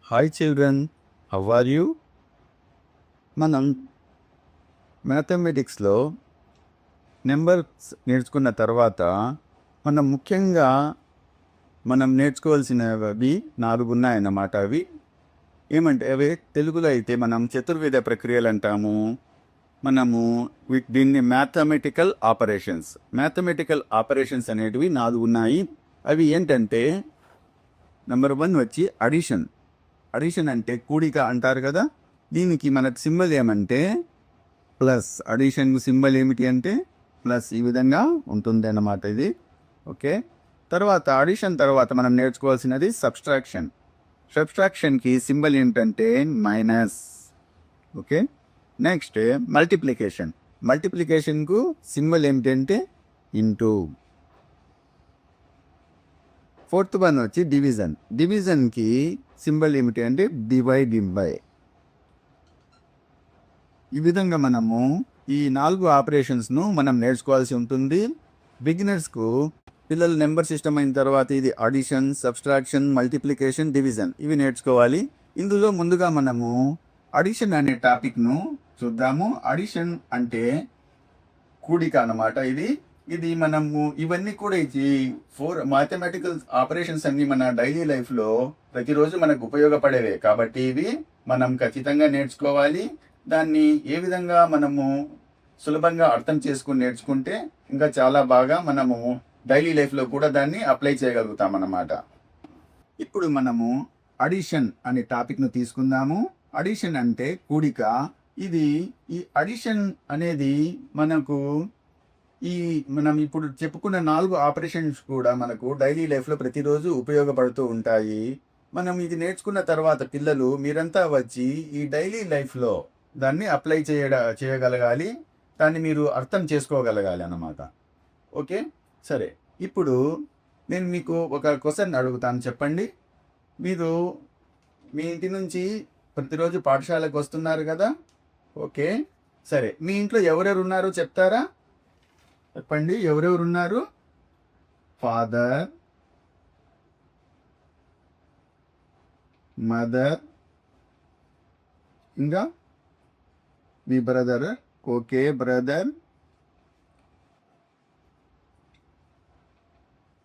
Hi children, how are you? మనం మ్యాథమెటిక్స్లో numbers నేర్చుకున్న తర్వాత ముఖ్యంగా మనం నేర్చుకోవాల్సినవి 4 ఉన్నాయన్నమాట. అవి ఏమంటే అవి తెలుగులో అయితే మనం చతుర్విధ ప్రక్రియలు అంటాము. దీన్ని మ్యాథమెటికల్ ఆపరేషన్స్ అనేటివి 4 ఉన్నాయి. అవి ఏంటంటే నెంబర్ 1 వచ్చి అడిషన్ అంటే కూడిక అంటారు కదా. దీనికి మనకు సింబల్ ఏమంటే ప్లస్. అడిషన్ సింబల్ ఏమిటి అంటే ప్లస్. ఈ విధంగా ఉంటుంది అన్నమాట ఇది. ఓకే, తర్వాత అడిషన్ తర్వాత మనం నేర్చుకోవాల్సినది సబ్స్ట్రాక్షన్కి సింబల్ ఏంటంటే మైనస్. ఓకే, నెక్స్ట్ మల్టిప్లికేషన్కు సింబల్ ఏమిటంటే ఇంటూ. ఫోర్త్ వన్ వచ్చి డివిజన్కి సింబల్ ఏమిటి అంటే డివైడ్ బై. ఈ విధంగా మనము ఈ 4 ఆపరేషన్స్ను మనం నేర్చుకోవాల్సి ఉంటుంది. బిగినర్స్కు పిల్లలు నెంబర్ సిస్టమ్ అయిన తర్వాత ఇది అడిషన్, సబ్స్ట్రాక్షన్, మల్టిప్లికేషన్, డివిజన్ ఇవి నేర్చుకోవాలి. ఇందులో ముందుగా మనము అడిషన్ అనే టాపిక్ను చూద్దాము. అడిషన్ అంటే కూడిక అన్నమాట. ఇది మనము ఇవన్నీ కూడా ఈ 4 మ్యాథమెటికల్ ఆపరేషన్స్ అన్ని మన డైలీ లైఫ్లో ప్రతిరోజు మనకు ఉపయోగపడేవే కాబట్టి ఇవి మనం ఖచ్చితంగా నేర్చుకోవాలి. దాన్ని ఏ విధంగా మనము సులభంగా అర్థం చేసుకుని నేర్చుకుంటే ఇంకా చాలా బాగా మనము డైలీ లైఫ్లో కూడా దాన్ని అప్లై చేయగలుగుతాం అన్నమాట. ఇప్పుడు మనము అడిషన్ అనే టాపిక్ను తీసుకుందాము. అడిషన్ అంటే కూడిక. ఈ అడిషన్ అనేది మనం ఇప్పుడు చెప్పుకున్న 4 ఆపరేషన్స్ కూడా మనకు డైలీ లైఫ్లో ప్రతిరోజు ఉపయోగపడుతూ ఉంటాయి. మనం ఇది నేర్చుకున్న తర్వాత పిల్లలు మీరంతా వచ్చి ఈ డైలీ లైఫ్లో దాన్ని అప్లై చేయగలగాలి. దాన్ని మీరు అర్థం చేసుకోగలగాలి అన్నమాట. ఓకే, సరే. ఇప్పుడు నేను మీకు ఒక క్వశ్చన్ అడుగుతాను, చెప్పండి. మీరు మీ ఇంటి నుంచి ప్రతిరోజు పాఠశాలకు వస్తున్నారు కదా. ఓకే, సరే. మీ ఇంట్లో ఎవరెవరు ఉన్నారో చెప్తారా? చెప్పండి, ఎవరెవరు ఉన్నారు? ఫాదర్, మదర్, ఇంకా మీ బ్రదర్. Okay, brother.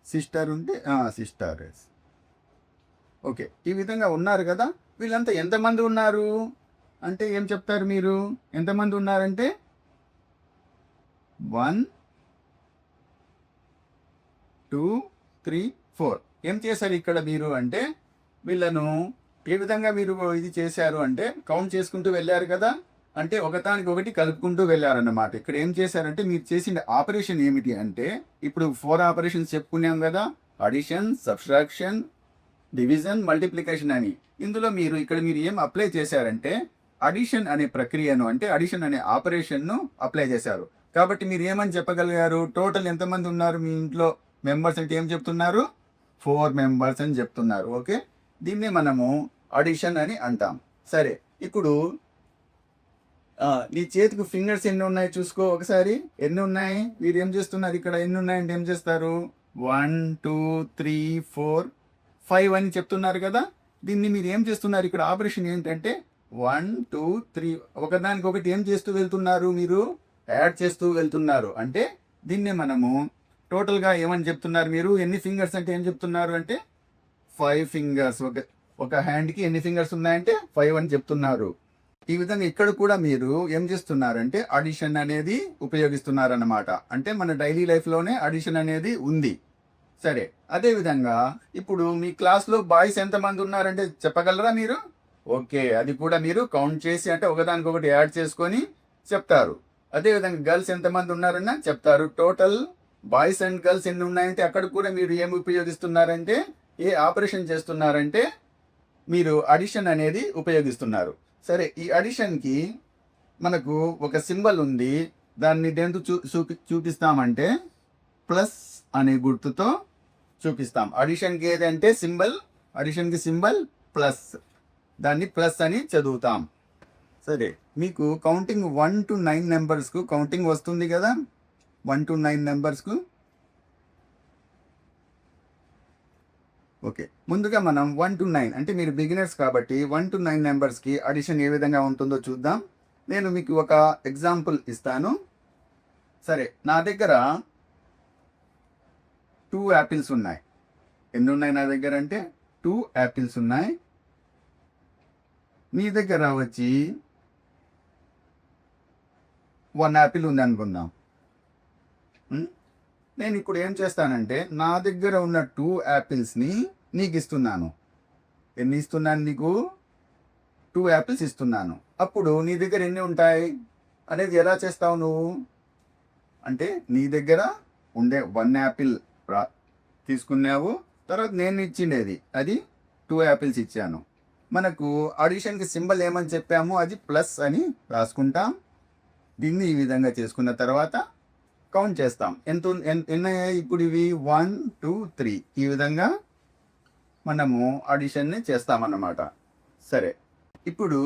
సిస్టర్ ఉంటే సిస్టర్. ఓకే, ఈ విధంగా ఉన్నారు కదా. వీళ్ళంతా ఎంతమంది ఉన్నారు అంటే ఏం చెప్తారు మీరు? ఎంతమంది ఉన్నారంటే 1 2 3 4. ఏం చేశారు ఇక్కడ మీరు అంటే వీళ్ళను ఏ విధంగా మీరు ఇది చేశారు అంటే కౌంట్ చేసుకుంటూ వెళ్ళారు కదా. అంటే ఒకదానికొకటి కలుపుకుంటూ వెళ్ళారన్నమాట. ఇక్కడ ఏం చేశారంటే మీరు చేసిన ఆపరేషన్ ఏమిటి అంటే ఇప్పుడు 4 ఆపరేషన్స్ చెప్పుకున్నాం కదా. అడిషన్, సబ్స్ట్రాక్షన్, డివిజన్, మల్టిప్లికేషన్ అని. ఇందులో మీరు ఏం అప్లై చేశారంటే అడిషన్ అనే ప్రక్రియను అంటే అడిషన్ అనే ఆపరేషన్ను అప్లై చేశారు. కాబట్టి మీరు ఏమని చెప్పగలిగారు? టోటల్ ఎంతమంది ఉన్నారు మీ ఇంట్లో మెంబర్స్ అంటే ఏం చెప్తున్నారు? 4 మెంబర్స్ అని చెప్తున్నారు. ఓకే, దీన్ని మనము అడిషన్ అని అంటాం. సరే, ఇప్పుడు నీ చేతికి ఫింగర్స్ ఎన్ని ఉన్నాయి చూసుకో ఒకసారి. ఎన్ని ఉన్నాయి? మీరు ఏం చేస్తున్నారు? ఇక్కడ ఎన్ని ఉన్నాయంటే ఏం చేస్తారు? 1 2 3 4 5 అని చెప్తున్నారు కదా. దీన్ని మీరు ఏం చేస్తున్నారు? ఇక్కడ ఆపరేషన్ ఏంటంటే 1 2 3 ఒకదానికొకటి ఏం చేస్తూ వెళ్తున్నారు? మీరు యాడ్ చేస్తూ వెళ్తున్నారు. అంటే దీన్నే మనము టోటల్గా ఏమని చెప్తున్నారు? మీరు ఎన్ని ఫింగర్స్ అంటే ఏం చెప్తున్నారు అంటే 5 ఫింగర్స్. ఒక హ్యాండ్కి ఎన్ని ఫింగర్స్ ఉన్నాయంటే 5 అని చెప్తున్నారు. ఈ విధంగా ఇక్కడ కూడా మీరు ఏం చేస్తున్నారంటే అడిషన్ అనేది ఉపయోగిస్తున్నారన్నమాట. అంటే మన డైలీ లైఫ్లోనే అడిషన్ అనేది ఉంది. సరే, అదేవిధంగా ఇప్పుడు మీ క్లాస్లో బాయ్స్ ఎంతమంది ఉన్నారంటే చెప్పగలరా మీరు? ఓకే, అది కూడా మీరు కౌంట్ చేసి అంటే ఒకదానికొకటి యాడ్ చేసుకొని చెప్తారు. అదేవిధంగా గర్ల్స్ ఎంతమంది ఉన్నారన్నా చెప్తారు. టోటల్ బాయ్స్ అండ్ గర్ల్స్ ఎన్ని ఉన్నాయంటే అక్కడ కూడా మీరు ఏమి ఉపయోగిస్తున్నారంటే ఏ ఆపరేషన్ చేస్తున్నారంటే మీరు అడిషన్ అనేది ఉపయోగిస్తున్నారు. సరే, ఈ అడిషన్కి మనకు ఒక సింబల్ ఉంది. దాన్ని దేంతో చూపిస్తామంటే ప్లస్ అనే గుర్తుతో చూపిస్తాం. అడిషన్కి ఏదంటే అడిషన్కి సింబల్ ప్లస్. దాన్ని ప్లస్ అని చదువుతాం. సరే, మీకు కౌంటింగ్ 1 to 9 నెంబర్స్కు కౌంటింగ్ వస్తుంది కదా. 1 to 9 నెంబర్స్కు ఓకే, ముందుగా మనం 1 to 9 అంటే మీరు బిగినర్స్ కాబట్టి 1 to 9 నెంబర్స్కి అడిషన్ ఏ విధంగా ఉంటుందో చూద్దాం. నేను మీకు ఒక ఎగ్జాంపుల్ ఇస్తాను. సరే, నా దగ్గర 2 యాపిల్స్ ఉన్నాయి. ఎన్ని ఉన్నాయి నా దగ్గర అంటే 2 యాపిల్స్ ఉన్నాయి. మీ దగ్గర వచ్చి 1 యాపిల్ ఉంది అనుకుందాం. నేను ఇప్పుడు ఏం చేస్తానంటే నా దగ్గర ఉన్న 2 యాపిల్స్ని నీకు ఇస్తున్నాను. ఎన్ని ఇస్తున్నాను నీకు? 2 యాపిల్స్ ఇస్తున్నాను. అప్పుడు నీ దగ్గర ఎన్ని ఉంటాయి అనేది ఎలా చేస్తావు నువ్వు అంటే, నీ దగ్గర ఉండే 1 యాపిల్ తీసుకున్నావు, తర్వాత నేను ఇచ్చిండేది అది 2 యాపిల్స్ ఇచ్చాను. మనకు అడిషన్కి సింబల్ ఏమని చెప్పాము, అది ప్లస్ అని రాసుకుంటాం. దీన్ని ఈ విధంగా చేసుకున్న తర్వాత కౌంట్ చేస్తాం. ఎన్నయ్యాయి ఇప్పుడు ఇవి? 1 2 3. ఈ విధంగా మనము అడిషన్ని చేస్తామన్నమాట. సరే, ఇప్పుడు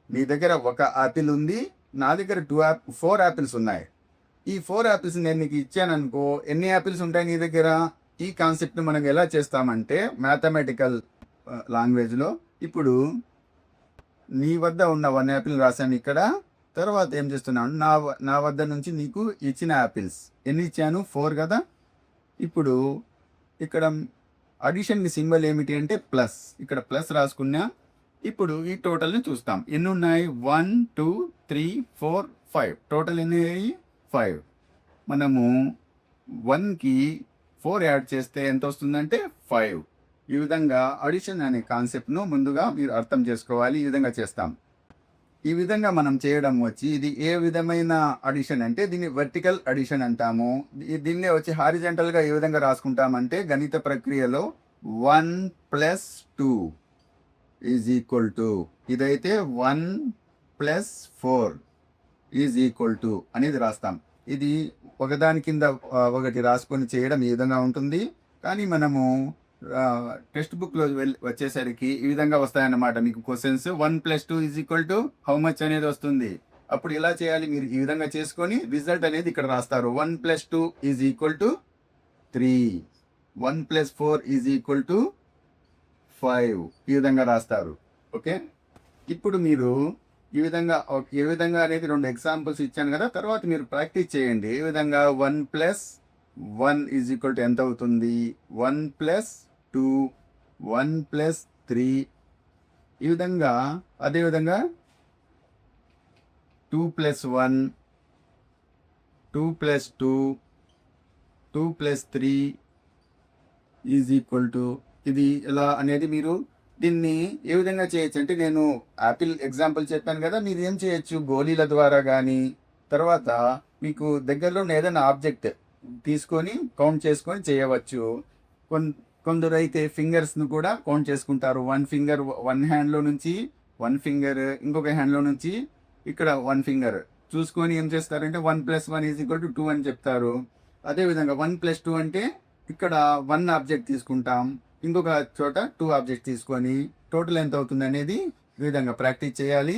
నీ దగ్గర 1 యాపిల్ ఉంది, నా దగ్గర 4 యాపిల్స్ ఉన్నాయి. ఈ 4 యాపిల్స్ నేను నీకు ఇచ్చాను అనుకో, ఎన్ని యాపిల్స్ ఉంటాయి నీ దగ్గర? ఈ కాన్సెప్ట్ని మనం ఎలా చేస్తామంటే మ్యాథమెటికల్ లాంగ్వేజ్లో, ఇప్పుడు నీ వద్ద ఉన్న 1 యాపిల్ రాశాను ఇక్కడ. తర్వాత ఏం చేస్తున్నాను, నా వద్ద నుంచి నీకు ఇచ్చిన యాపిల్స్ ఎన్ని ఇచ్చాను? 4 కదా. ఇప్పుడు ఇక్కడ అడిషన్ సింబల్ ఏమిటి అంటే ప్లస్. ఇక్కడ ప్లస్ రాసుకున్నా. ఇప్పుడు ఈ టోటల్ని చూస్తాం. ఎన్ని ఉన్నాయి? 1 2 3 4 5. టోటల్ ఎన్ని అయ్యాయి? 5. మనము 1కి 4 యాడ్ చేస్తే ఎంత వస్తుందంటే 5. ఈ విధంగా అడిషన్ అనే కాన్సెప్ట్ను ముందుగా మీరు అర్థం చేసుకోవాలి. ఈ విధంగా చేస్తాం. ఈ విధంగా మనం చేయడం వచ్చి ఇది ఏ విధమైన అడిషన్ అంటే దీన్ని వర్టికల్ అడిషన్ అంటాము. దీన్నే వచ్చి హారిజంటల్గా ఏ విధంగా రాసుకుంటామంటే గణిత ప్రక్రియలో 1 + 2 = ఇదైతే 1 + 4 = అనేది రాస్తాం. ఇది ఒకదాని కింద ఒకటి రాసుకొని చేయడం ఈ విధంగా ఉంటుంది. కానీ మనము టెక్స్ట్ బుక్లో వచ్చేసరికి ఈ విధంగా వస్తాయన్నమాట మీకు క్వశ్చన్స్. 1 + 2 హౌ మచ్ అనేది వస్తుంది. అప్పుడు ఇలా చేయాలి, మీరు ఈ విధంగా చేసుకొని రిజల్ట్ అనేది ఇక్కడ రాస్తారు. 1 + 2 = 3, 1 + 4 = 5. ఈ విధంగా రాస్తారు. ఓకే, ఇప్పుడు మీరు ఏ విధంగా అనేది 2 ఎగ్జాంపుల్స్ ఇచ్చాను కదా. తర్వాత మీరు ప్రాక్టీస్ చేయండి. ఏ విధంగా 1 + 1 ఎంత అవుతుంది? 1 + 2, 1 + 3. ఈ విధంగా అదేవిధంగా 2 + 1, 2 + 2, 2 + 3 ఇది ఎలా అనేది మీరు దీన్ని ఏ విధంగా చేయొచ్చు అంటే, నేను యాపిల్ ఎగ్జాంపుల్ చెప్పాను కదా, మీరు ఏం చేయొచ్చు, గోళీల ద్వారా కానీ తర్వాత మీకు దగ్గరలో ఉన్న ఏదైనా ఆబ్జెక్ట్ తీసుకొని కౌంట్ చేసుకొని చేయవచ్చు. కొందరు అయితే ఫింగర్స్ను కూడా కౌంట్ చేసుకుంటారు. 1 ఫింగర్ 1 హ్యాండ్లో నుంచి 1 ఫింగర్ ఇంకొక హ్యాండ్లో నుంచి ఇక్కడ 1 ఫింగర్ చూసుకొని ఏం చేస్తారంటే 1 + 1 = 2 అని చెప్తారు. అదేవిధంగా 1 + 2 అంటే ఇక్కడ 1 ఆబ్జెక్ట్ తీసుకుంటాం, ఇంకొక చోట 2 ఆబ్జెక్ట్ తీసుకొని టోటల్ ఎంత అవుతుంది అనేది ఈ విధంగా ప్రాక్టీస్ చేయాలి.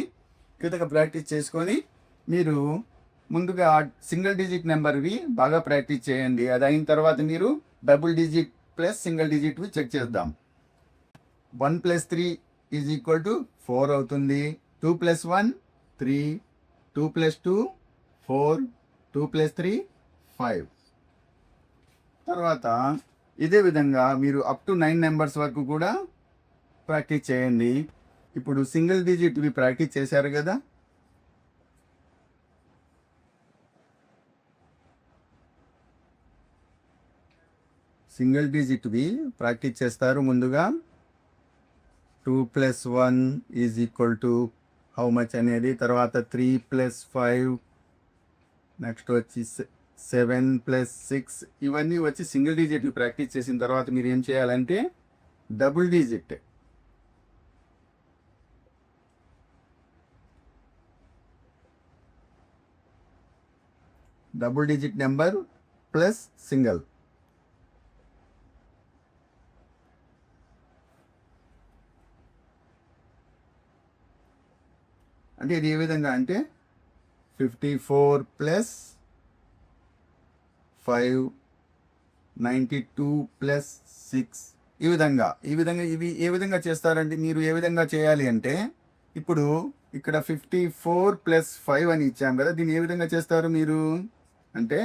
ఈ విధంగా ప్రాక్టీస్ చేసుకొని మీరు ముందుగా సింగిల్ డిజిట్ నెంబర్వి బాగా ప్రాక్టీస్ చేయండి. అది అయిన తర్వాత మీరు డబుల్ డిజిట్ ప్లస్ సింగిల్ డిజిట్వి చెక్ చేద్దాం. 1 + 3 = 4 అవుతుంది. 2 + 1 3, 2 + 2 4, 2 + 3 5. తర్వాత ఇదే విధంగా మీరు అప్ టు 9 నెంబర్స్ వరకు కూడా ప్రాక్టీస్ చేయండి. ఇప్పుడు సింగిల్ డిజిట్వి ప్రాక్టీస్ చేశారు కదా. సింగిల్ డిజిట్వి ప్రాక్టీస్ చేస్తారు ముందుగా. 2 + 1 = హౌ మచ్ అనేది, తర్వాత 3 + 5, నెక్స్ట్ వచ్చి 7 + 6. ఇవన్నీ వచ్చి సింగిల్ డిజిట్ ప్రాక్టీస్ చేసిన తర్వాత మీరు ఏం చేయాలంటే double digit number plus single. అంటే ఇది ఏ విధంగా అంటే 54 + 5, 92 + 6, ఇవి ఏ విధంగా చేస్తారండి? మీరు ఏ విధంగా చేయాలి అంటే, ఇప్పుడు ఇక్కడ 54 ప్లస్ 5 అని ఇచ్చాం కదా! దీన్ని ఏ విధంగా చేస్తారు మీరు? అంటే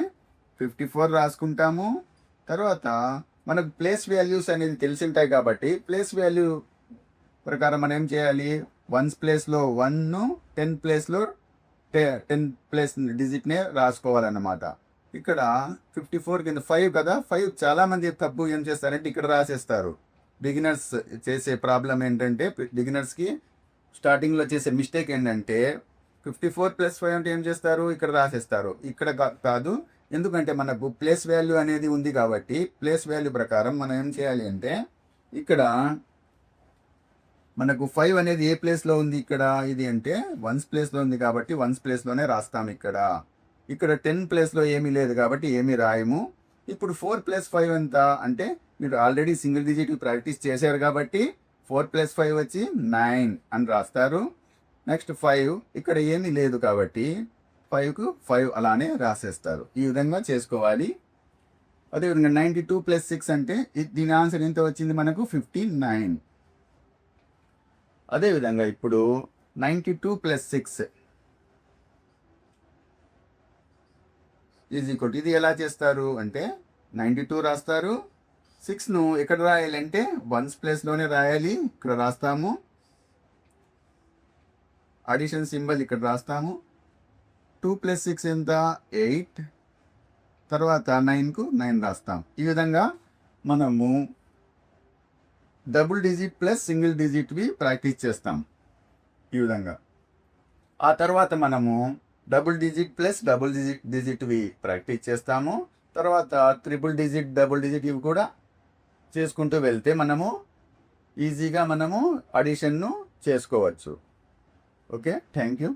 54 రాసుకుంటాము. తర్వాత మనకు ప్లేస్ వాల్యూస్ అనేది తెలిసుంటాయి కాబట్టి, ప్లేస్ వాల్యూ ప్రకారం మనం ఏం చేయాలి? వన్స్ ప్లేస్‌లో 1, 10 ప్లేస్‌లో 10 ప్లేస్ డిజిట్‌నే రాసుకోవాలన్నమాట. ఇక్కడ 54 కింద 5 కదా! 5 చాలామంది తప్పు ఏం చేస్తారంటే ఇక్కడ రాసేస్తారు. బిగినర్స్ చేసే ప్రాబ్లమ్ ఏంటంటే, బిగినర్స్‌కి స్టార్టింగ్‌లో చేసే మిస్టేక్ ఏంటంటే 54 ప్లస్ 5 అంటే ఏం చేస్తారు? ఇక్కడ రాసేస్తారు. ఇక్కడ కాదు. ఎందుకంటే మనకు ప్లేస్ వాల్యూ అనేది ఉంది కాబట్టి, ప్లేస్ వాల్యూ ప్రకారం మనం ఏం చేయాలి అంటే, ఇక్కడ మనకు 5 అనేది ఏ ప్లేస్‌లో ఉంది ఇక్కడ ఇది అంటే, వన్స్ ప్లేస్‌లో ఉంది కాబట్టి వన్స్ ప్లేస్‌లోనే రాస్తాం ఇక్కడ. ఇక్కడ 10 ప్లేస్‌లో ఏమీ లేదు కాబట్టి ఏమీ రాయము. ఇప్పుడు 4 ప్లస్ 5 ఎంత అంటే, మీరు ఆల్రెడీ సింగిల్ డిజిట్ ప్రాక్టీస్ చేశారు కాబట్టి 4 ప్లస్ 5 వచ్చి 9 అని రాస్తారు. నెక్స్ట్ 5 ఇక్కడ ఏమీ లేదు కాబట్టి 5కు 5 అలానే రాసేస్తారు. ఈ విధంగా చేసుకోవాలి. అదేవిధంగా 92 ప్లస్ 6 అంటే దీని ఆన్సర్ ఎంత వచ్చింది మనకు? 59. అదేవిధంగా ఇప్పుడు 92 ప్లస్ 6 ఈజ్ ఈక్వల్ టు, ఇది ఎలా చేస్తారు అంటే 92 రాస్తారు. 6ను ఎక్కడ రాయాలంటే వన్స్ ప్లేస్‌లోనే రాయాలి. ఇక్కడ రాస్తాము. అడిషన్ సింబల్ ఇక్కడ రాస్తాము. 2 ప్లస్ 6 ఎంత? 8. తర్వాత 9కు 9 రాస్తాం. ఈ విధంగా మనము డబుల్ డిజిట్ ప్లస్ సింగిల్ డిజిట్వి ప్రాక్టీస్ చేస్తాం ఈ విధంగా. ఆ తర్వాత మనము డబుల్ డిజిట్ ప్లస్ డబుల్ డిజిట్వి ప్రాక్టీస్ చేస్తాము. తర్వాత ట్రిపుల్ డిజిట్, డబుల్ డిజిట్ ఇవి కూడా చేసుకుంటూ వెళ్తే మనము ఈజీగా మనము అడిషన్ను చేసుకోవచ్చు. Okay, thank you.